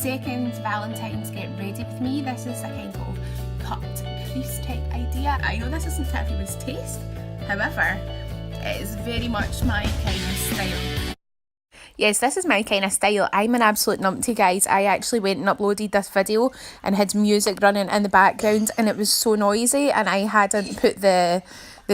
second Valentine's Get Ready With Me. This is a kind of cut crease type idea. I know this isn't everyone's taste, however, it is very much my kind of style. Yes, this is my kind of style. I'm an absolute numpty, guys. I actually went and uploaded this video and had music running in the background, and it was so noisy, and I hadn't put the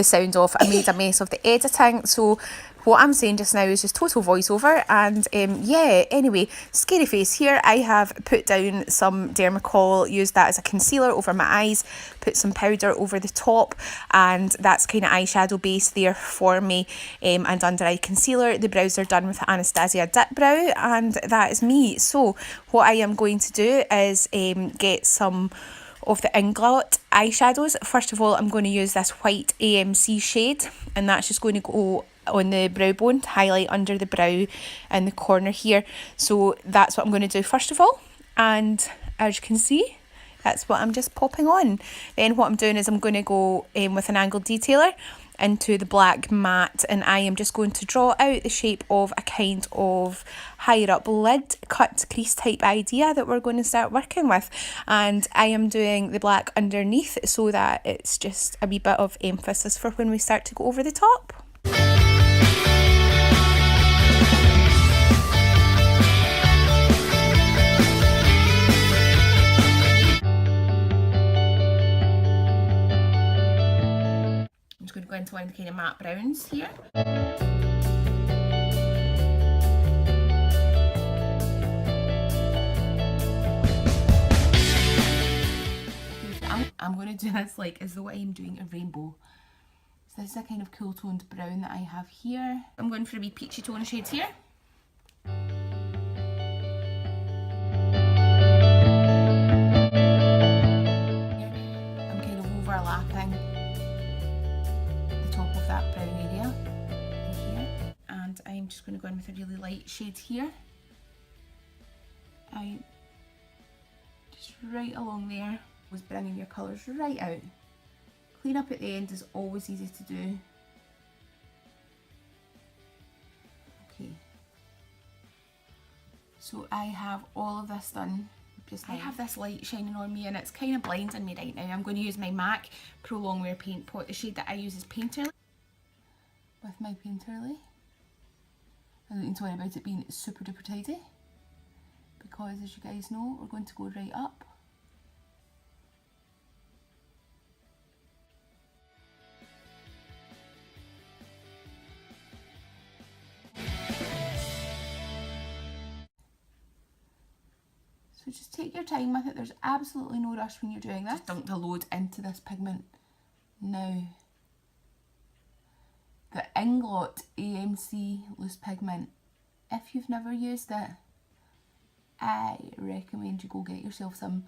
sound off. I made a mess of the editing, so what I'm saying just now is just total voiceover. And yeah, anyway, scary face here. I have put down some DERMACOL, used that as a concealer over my eyes, put some powder over the top, and that's kind of eyeshadow base there for me, and under eye concealer. The brows are done with the Anastasia Dip Brow, and that is me. So what I am going to do is get some of the INGLOT eyeshadows. First of all, I'm going to use this white AMC shade, and that's just going to go on the brow bone to highlight under the brow in the corner here. So that's what I'm going to do first of all, and as you can see, that's what I'm just popping on. Then what I'm doing is I'm going to go with an angled detailer into the black matte, and I am just going to draw out the shape of a kind of higher up lid cut crease type idea that we're going to start working with. And I am doing the black underneath so that it's just a wee bit of emphasis for when we start to go over the top. I'm just going to go into one of the kind of matte browns here. I'm going to do this like as though I'm doing a rainbow. So this is a kind of cool toned brown that I have here. I'm going for a wee peachy tone of shades here. I'm kind of overlapping the top of that brown area in here. And I'm just going to go in with a really light shade here. Just right along there. Was bringing your colours right out. Clean up at the end is always easy to do. Okay. So I have all of this done. I have this light shining on me and it's kind of blinding me right now. I'm going to use my MAC Pro Longwear Paint Pot. The shade that I use is Painterly. With my Painterly. I don't need to worry about it being super duper tidy, because as you guys know, we're going to go right up. So just take your time with it. There's absolutely no rush when you're doing this. Just dunk the load into this pigment now. The INGLOT AMC loose pigment. If you've never used it, I recommend you go get yourself some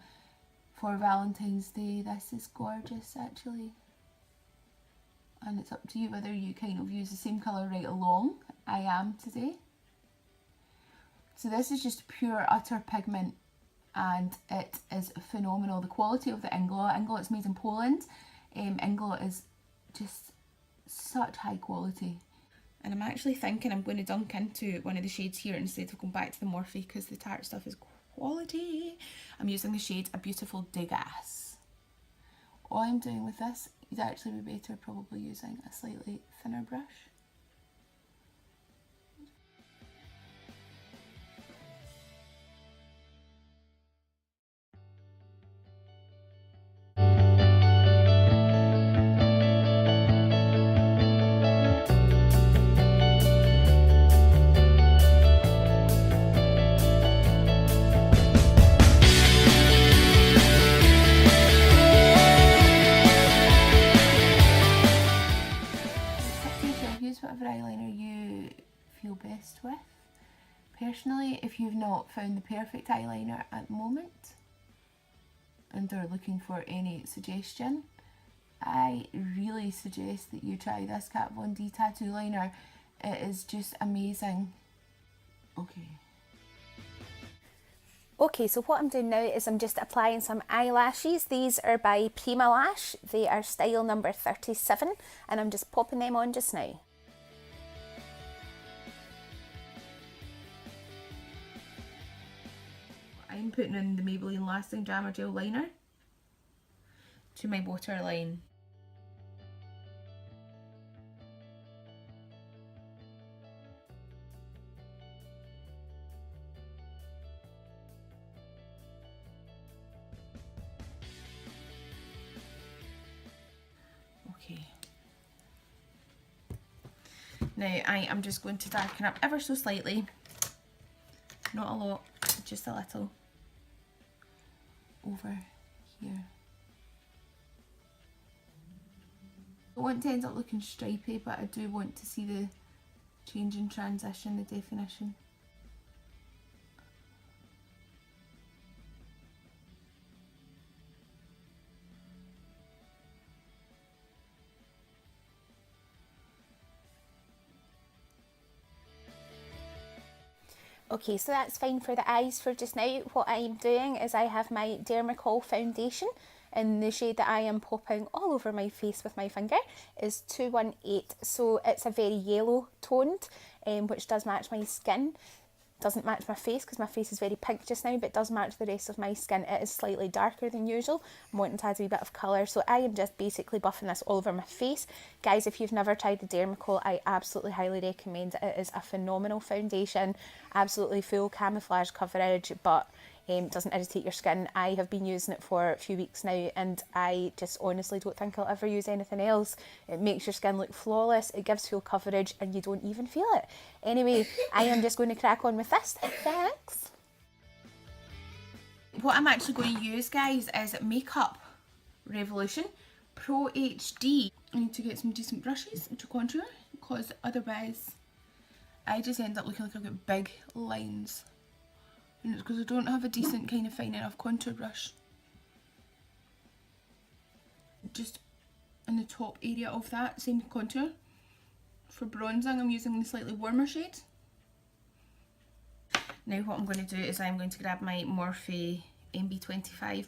for Valentine's Day. This is gorgeous actually. And it's up to you whether you kind of use the same colour right along. I am today. So this is just pure utter pigment, and it is phenomenal. The quality of the INGLOT is made in Poland. INGLOT is just such high quality. And I'm actually thinking I'm going to dunk into one of the shades here instead of going back to the Morphe, because the Tarte stuff is quality. I'm using the shade A Beautiful Degas. All I'm doing with this, you'd actually be better probably using a slightly thinner brush. Whatever eyeliner you feel best with. Personally, if you've not found the perfect eyeliner at the moment and are looking for any suggestion, I really suggest that you try this Kat Von D tattoo liner. It is just amazing. Okay, so what I'm doing now is I'm just applying some eyelashes. These are by Prima Lash. They are style number 37, and I'm just popping them on just now. I'm I'm putting in the Maybelline Lasting Jammer Gel Liner to my waterline. Okay. Now I am just going to darken up ever so slightly. Not a lot, just a little. Over here. I don't want to end up looking stripy, but I do want to see the change in transition, the definition. Okay, so that's fine for the eyes for just now. What I'm doing is I have my DERMACOL foundation, and the shade that I am popping all over my face with my finger is 218. So it's a very yellow toned, which does match my skin. Doesn't match my face because my face is very pink just now, but does match the rest of my skin. It is slightly darker than usual. I'm wanting to add a wee bit of colour, so I am just basically buffing this all over my face. Guys, if you've never tried the DERMACOL, I absolutely highly recommend it. It is a phenomenal foundation, absolutely full camouflage coverage, but doesn't irritate your skin. I have been using it for a few weeks now, and I just honestly don't think I'll ever use anything else. It makes your skin look flawless, it gives full coverage, and you don't even feel it. Anyway, I am just going to crack on with this. Thanks. What I'm actually going to use, guys, is Makeup Revolution Pro HD. I need to get some decent brushes to contour, because otherwise I just end up looking like I've got big lines. And it's because I don't have a decent kind of fine enough contour brush. Just in the top area of that same contour. For bronzing, I'm using the slightly warmer shade. Now what I'm going to do is I'm going to grab my Morphe MB25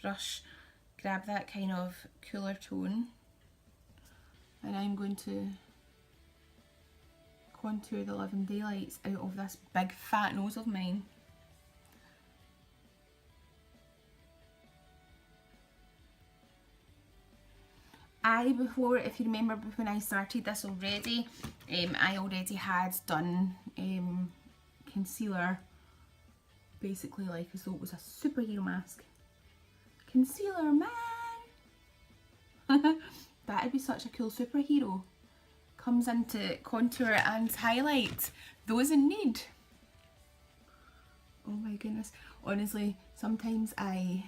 brush, grab that kind of cooler tone, and I'm going to contour the living daylights out of this big fat nose of mine. Before, if you remember when I started this already, I already had done concealer, basically like as though it was a superhero mask. Concealer man! That'd be such a cool superhero. Comes into contour and highlight. Those in need. Oh my goodness. Honestly, sometimes I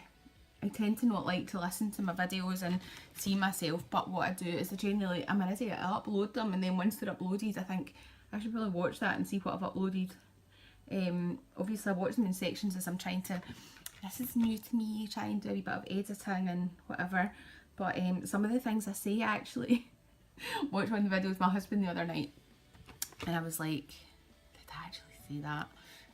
tend to not like to listen to my videos and see myself, but what I do is I'm an idiot, I upload them, and then once they're uploaded I think I should probably watch that and see what I've uploaded. Obviously I watch them in sections as I'm trying to, this is new to me, try and do a wee bit of editing and whatever, but some of the things I say, I actually watched one of the videos with my husband the other night, and I was like, did I actually say that?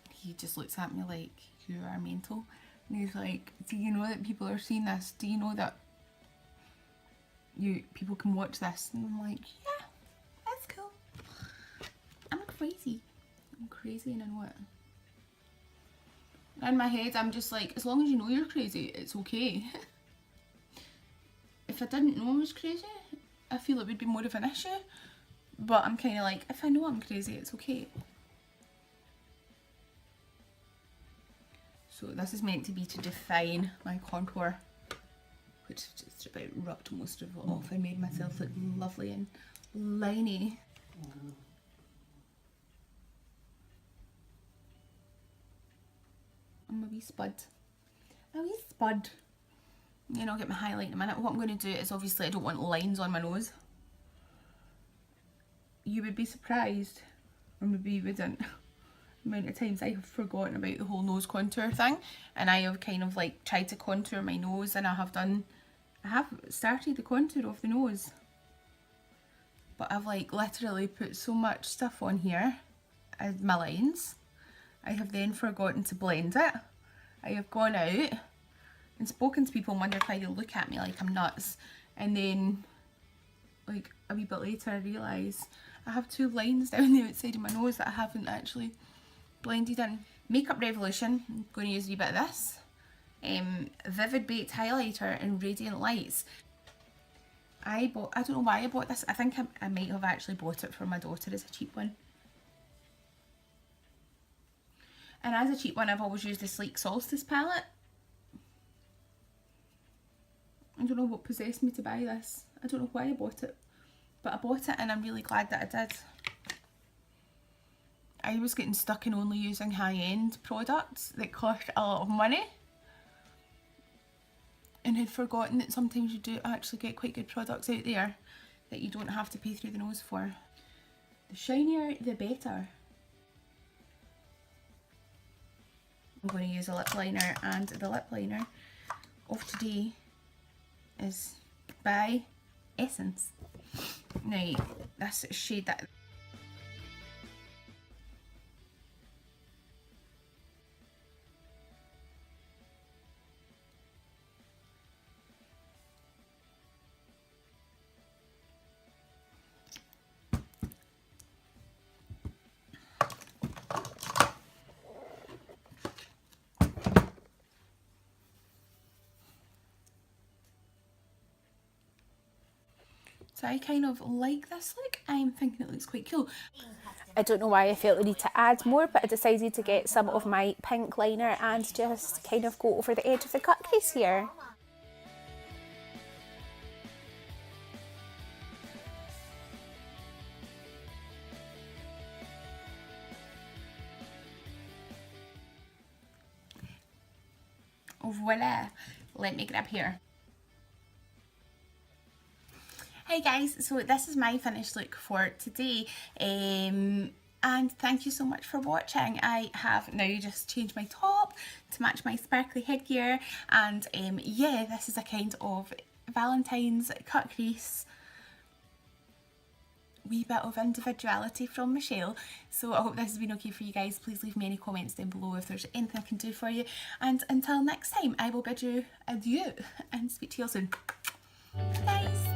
He just looks at me like, you are mental. And he's like, do you know that people are seeing this? Do you know that people can watch this? And I'm like, yeah, that's cool. I'm crazy. I'm crazy, and then what? In my head, I'm just like, as long as you know you're crazy, it's okay. If I didn't know I was crazy, I feel it would be more of an issue. But I'm kind of like, if I know I'm crazy, it's okay. So this is meant to be to define my contour, which just about rubbed most of it off. I made myself look lovely and liney. I'm a wee spud. A wee spud. Then I'll get my highlight in a minute. What I'm going to do is, obviously I don't want lines on my nose. You would be surprised, or maybe you wouldn't, amount of times I have forgotten about the whole nose contour thing, and I have kind of like tried to contour my nose, and I have started the contour of the nose, but I've like literally put so much stuff on here as my lines. I have then forgotten to blend it. I have gone out and spoken to people and wondered why they look at me like I'm nuts, and then like a wee bit later I realise I have two lines down the outside of my nose that I haven't actually blended in. Makeup Revolution, I'm going to use a wee bit of this. Vivid Baked Highlighter in Radiant Lights. I don't know why I bought this. I think I might have actually bought it for my daughter as a cheap one. And as a cheap one, I've always used the Sleek Solstice palette. I don't know what possessed me to buy this. I don't know why I bought it. But I bought it and I'm really glad that I did. I was getting stuck in only using high-end products that cost a lot of money. And had forgotten that sometimes you do actually get quite good products out there that you don't have to pay through the nose for. The shinier, the better. I'm going to use a lip liner, and the lip liner of today is by Essence. Now, this shade that... So I kind of like this look. I'm thinking it looks quite cool. I don't know why I felt the need to add more, but I decided to get some of my pink liner and just kind of go over the edge of the cut crease here. Voila! Let me grab here. Hey guys, so this is my finished look for today, and thank you so much for watching. I have now just changed my top to match my sparkly headgear, and yeah, this is a kind of Valentine's cut crease, wee bit of individuality from Michelle. So I hope this has been okay for you guys. Please leave me any comments down below if there's anything I can do for you, and until next time I will bid you adieu and speak to you all soon. Bye guys.